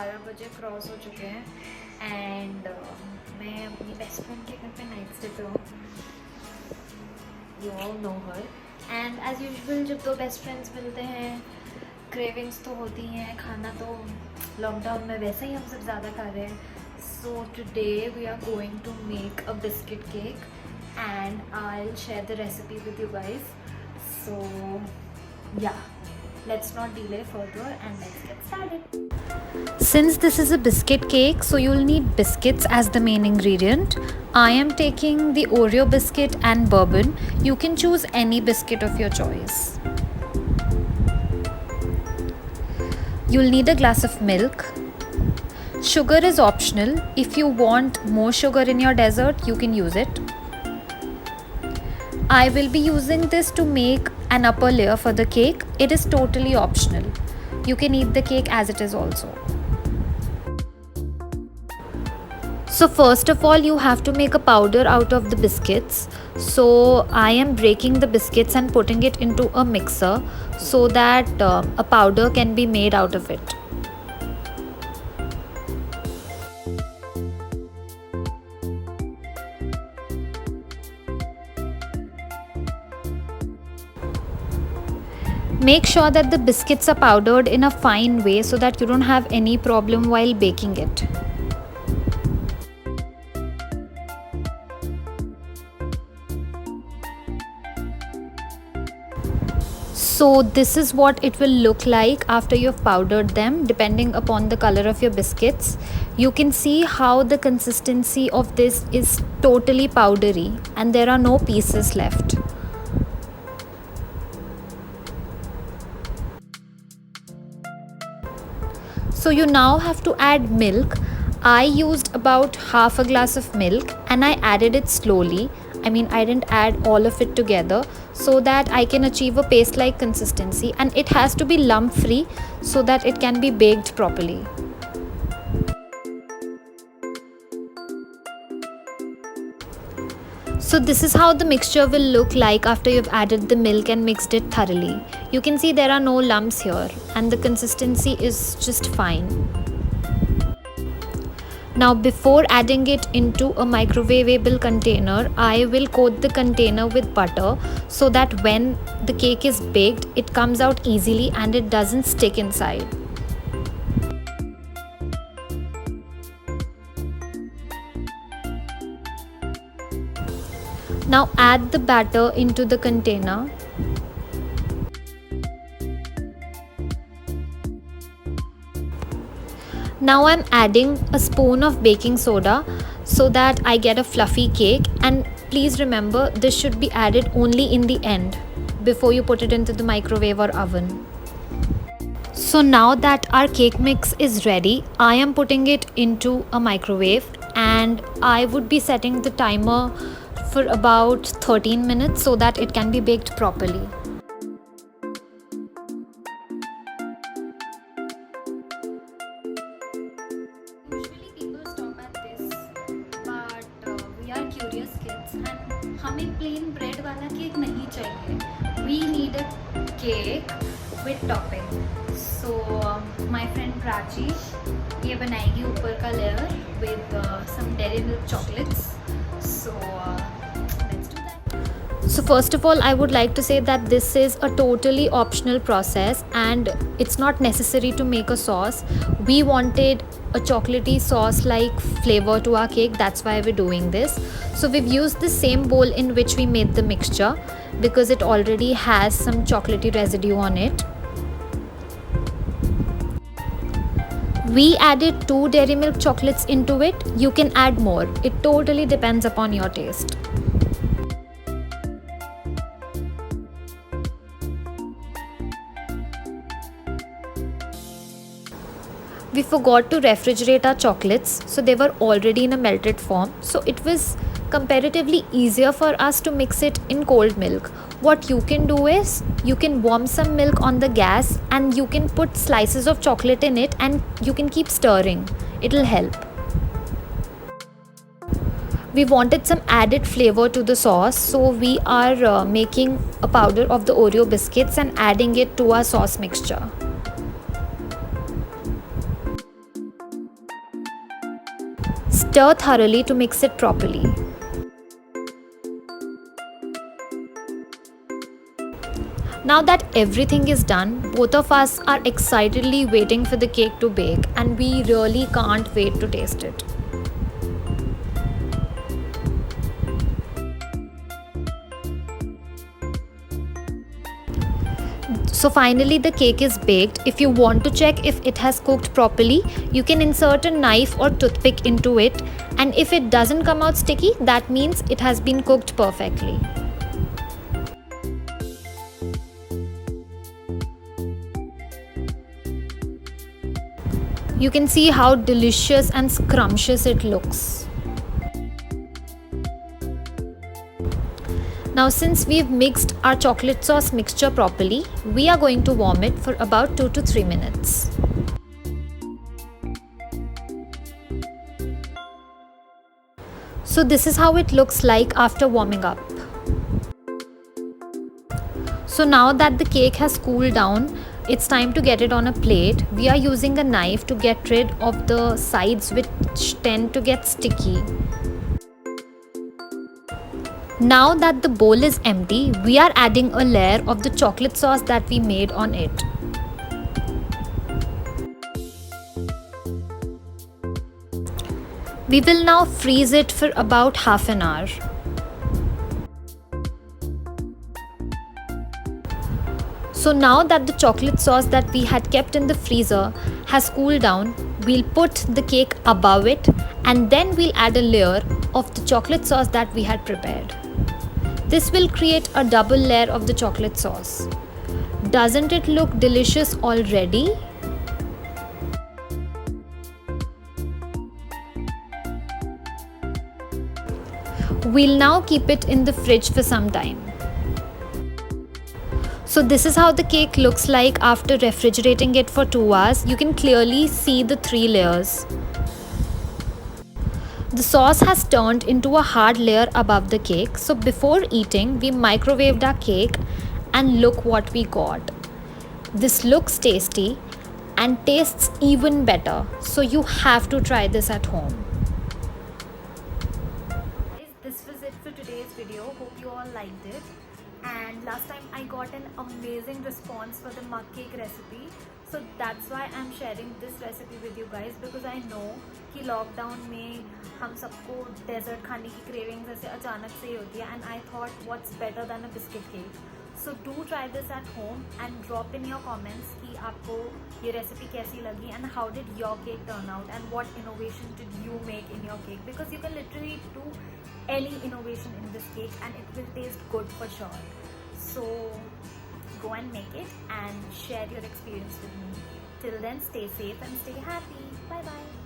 12 बजे क्रॉस हो चुके हैं एंड मैं अपनी बेस्ट फ्रेंड के घर पे नाइट स्टे पे हूँ. You all know her. And as usual जब दो बेस्ट फ्रेंड्स मिलते हैं क्रेविंग्स तो होती हैं. खाना तो लॉकडाउन में वैसे ही हम सब ज़्यादा खा रहे हैं. So today we are going to make a biscuit cake and I'll share the recipe with you guys. So yeah, let's not delay further and let's get started. Since this is a biscuit cake, so you'll need biscuits as the main ingredient. I am taking the Oreo biscuit and bourbon. You can choose any biscuit of your choice. You'll need a glass of milk. Sugar is optional. If you want more sugar in your dessert, you can use it. I will be using this to make an upper layer for the cake. It is totally optional. You can eat the cake as it is also. So first of all, you have to make a powder out of the biscuits. So I am breaking the biscuits and putting it into a mixer so that a powder can be made out of it. Make sure that the biscuits are powdered in a fine way so that you don't have any problem while baking it. So this is what it will look like after you've powdered them, depending upon the color of your biscuits. You can see how the consistency of this is totally powdery and there are no pieces left. So you now have to add milk. I used about half a glass of milk and I added it slowly. I didn't add all of it together so that I can achieve a paste-like consistency, and it has to be lump-free so that it can be baked properly. So this is how the mixture will look like after you've added the milk and mixed it thoroughly. You can see there are no lumps here and the consistency is just fine. Now before adding it into a microwavable container, I will coat the container with butter so that when the cake is baked, it comes out easily and it doesn't stick inside. Now add the batter into the container. Now I'm adding a spoon of baking soda so that I get a fluffy cake, and please remember this should be added only in the end before you put it into the microwave or oven. So now that our cake mix is ready, I am putting it into a microwave and I would be setting the timer for about 13 minutes so that it can be baked properly. Usually people stop at this, but we are curious kids and हमें plain bread वाला cake नहीं चाहिए. We need a cake with topping. So my friend Prachi ये बनाएगी ऊपर का layer with some dairy milk chocolates. So let's do that. So first of all, I would like to say that this is a totally optional process and it's not necessary to make a sauce. We wanted a chocolatey sauce like flavor to our cake, that's why we're doing this. So we've used the same bowl in which we made the mixture because it already has some chocolatey residue on it. We added 2 dairy milk chocolates into it. You can add more. It totally depends upon your taste. We forgot to refrigerate our chocolates, so they were already in a melted form. So it was comparatively easier for us to mix it in cold milk. What you can do is you can warm some milk on the gas and you can put slices of chocolate in it and you can keep stirring. It'll help. We wanted some added flavor to the sauce, so we are making a powder of the Oreo biscuits and adding it to our sauce mixture. Stir thoroughly to mix it properly. Now that everything is done, both of us are excitedly waiting for the cake to bake, and we really can't wait to taste it. So finally the cake is baked. If you want to check if it has cooked properly, you can insert a knife or toothpick into it, and if it doesn't come out sticky, that means it has been cooked perfectly. You can see how delicious and scrumptious it looks. Now since we've mixed our chocolate sauce mixture properly, we are going to warm it for about 2 to 3 minutes. So this is how it looks like after warming up. So now that the cake has cooled down, it's time to get it on a plate. We are using a knife to get rid of the sides which tend to get sticky. Now that the bowl is empty, we are adding a layer of the chocolate sauce that we made on it. We will now freeze it for about half an hour. So now that the chocolate sauce that we had kept in the freezer has cooled down, we'll put the cake above it, and then we'll add a layer of the chocolate sauce that we had prepared. This will create a double layer of the chocolate sauce. Doesn't it look delicious already? We'll now keep it in the fridge for some time. So this is how the cake looks like after refrigerating it for 2 hours. You can clearly see the 3 layers. The sauce has turned into a hard layer above the cake. So before eating, we microwaved our cake, and look what we got. This looks tasty and tastes even better. So you have to try this at home. This was it for today's video. Hope you all liked it. And last time I got an amazing response for the mug cake recipe, so that's why I'm sharing this recipe with you guys, because I know कि lockdown में हम सबको desert खाने की cravings ऐसे अचानक से ही होती है, and I thought what's better than a biscuit cake. So do try this at home and drop in your comments कि आपको ये रेसिपी कैसी लगी, and how did your cake turn out, and what innovation did you make in your cake, because you can literally do any innovation in this cake and it will taste good for sure. So go and make it and share your experience with me. Till then, stay safe and stay happy. Bye bye.